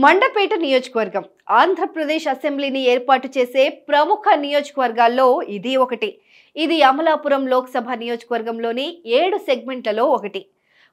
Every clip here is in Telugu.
మండపేట నియోజకవర్గం ఆంధ్రప్రదేశ్ అసెంబ్లీని ఏర్పాటు చేసే ప్రముఖ నియోజకవర్గాల్లో ఇది ఒకటి. ఇది అమలాపురం లోక్సభ నియోజకవర్గంలోని 7 సెగ్మెంట్లలో ఒకటి.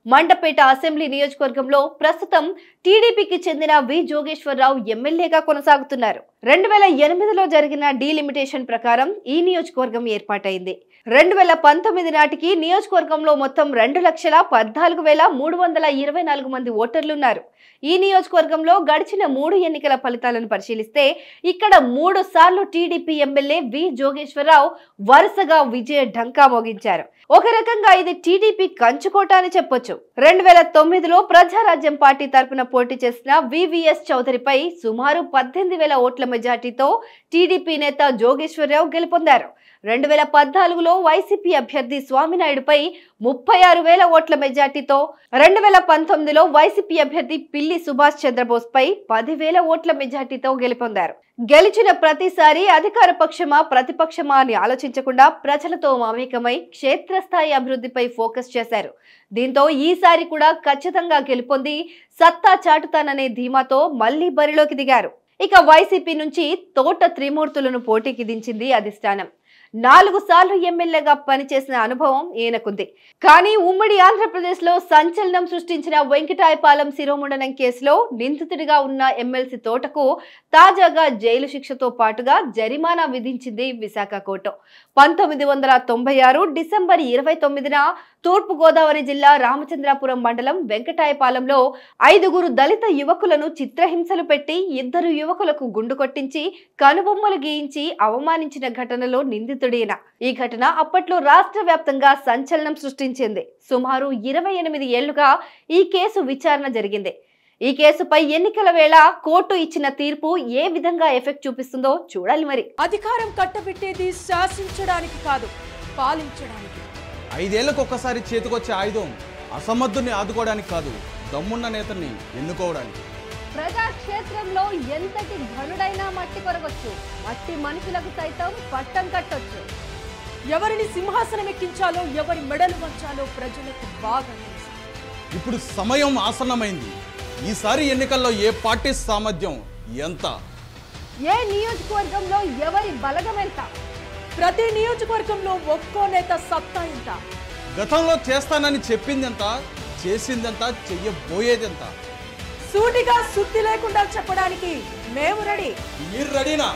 మండపేట అసెంబ్లీ నియోజకవర్గంలో ప్రస్తుతం టీడీపీకి చెందిన వి జోగేశ్వరరావు ఎమ్మెల్యేగా కొనసాగుతున్నారు. 2008లో జరిగిన డీలిమిటేషన్ ప్రకారం ఈ నియోజకవర్గం ఏర్పాటైంది. 2019 నాటికి నియోజకవర్గంలో మొత్తం 2,14,324 మంది ఓటర్లున్నారు. ఈ నియోజకవర్గంలో గడిచిన 3 ఎన్నికల ఫలితాలను పరిశీలిస్తే ఇక్కడ 3 సార్లు టీడీపీ ఎమ్మెల్యే వి జోగేశ్వరరావు వరుసగా విజయ ఢంకా మోగించారు. ఒక రకంగా ఇది టీడీపీ కంచుకోట అని చెప్పొచ్చు. 2009లో ప్రజారాజ్యం పార్టీ తరపున పోటీ చేసిన వివిఎస్ చౌదరిపై సుమారు 18,000 ఓట్ల మెజార్టీతో టీడీపీ నేత జోగేశ్వరరావు గెలుపొందారు. 2014లో వైసీపీ అభ్యర్థి స్వామినాయుడుపై 36,000 ఓట్ల మెజార్టీతో, 2019లో వైసీపీ అభ్యర్థి పిల్లి సుభాష్ చంద్రబోస్ పై 10,000 ఓట్ల మెజార్టీతో గెలుపొందారు. గెలిచిన ప్రతిసారి అధికార పక్షమా ప్రతిపక్షమా అని ఆలోచించకుండా ప్రజలతో మమేకమై క్షేత్రస్థాయి అభివృద్ధిపై ఫోకస్ చేశారు. దీంతో ఈసారి కూడా ఖచ్చితంగా గెలుపొంది సత్తా చాటుతాననే ధీమాతో మళ్లీ బరిలోకి దిగారు. ఇక వైసీపీ నుంచి తోట త్రిమూర్తులను పోటీకి దించింది అధిష్టానం. 4 సార్లు ఎమ్మెల్యేగా పనిచేసిన అనుభవం ఈయనకుంది. కానీ ఉమ్మడి ఆంధ్రప్రదేశ్ లో సంచలనం సృష్టించిన వెంకటాయపాలెం శిరోముండనం కేసులో నిందితుడిగా ఉన్న ఎమ్మెల్సీ తోటకు తాజాగా జైలు శిక్షతో పాటుగా జరిమానా విధించింది విశాఖ కోర్టు. 1996 డిసెంబర్ 29న తూర్పు గోదావరి జిల్లా రామచంద్రాపురం మండలం వెంకటాయపాలెంలో 5 దళిత యువకులను చిత్రహింసలు పెట్టి 2 యువకులకు గుండు కొట్టించి కనుబొమ్మలు గీయించి అవమానించిన ఘటనలో నిందితుడైన ఈ ఘటన అప్పట్లో రాష్ట్ర వ్యాప్తంగా సంచలనం సృష్టించింది. సుమారు 28 ఏళ్లుగా ఈ కేసు విచారణ జరిగింది. ఈ కేసుపై ఎన్నికల వేళ కోర్టు ఇచ్చిన తీర్పు ఏ విధంగా ఎఫెక్ట్ చూపిస్తుందో చూడాలి. మరి అధికారం కట్టబెట్టేది శాసించడానికి కాదు, పాలించడానికి. 5 ఏళ్లకు ఒక్కసారి చేతికొచ్చే ఆయుధం అసమర్థుని ఆదుకోవడానికి కాదు, దమ్మున్న నేతని ఎన్నుకోవడానికి. ప్రజాక్షేత్రంలో ఎంతటి ఘనుడైనా మట్టి కొరగొచ్చు, మట్టి మనుషులకు సైతం పట్టం కట్టొచ్చు. ఎవరిని సింహాసనం ఎక్కించాలో, ఎవరి మెడలు వంచాలో ప్రజలకు బాగా తెలుసు. ఇప్పుడు సమయం ఆసన్నమైంది. ఈసారి ఎన్నికల్లో ఏ పార్టీ సామర్థ్యం ఎంత, ఏ నియోజకవర్గంలో ఎవరి బలగం ఎంత, ప్రతి నియోజకవర్గంలో ఒక్కో నేత సత్తా ఎంత, గతంలో చేస్తానని చెప్పిందెంత, చేసిందెంత, చెయ్యబోయేదెంత, సూటిగా సుత్తి లేకుండా చెప్పడానికి మేము రెడీ. మీరు రెడీనా?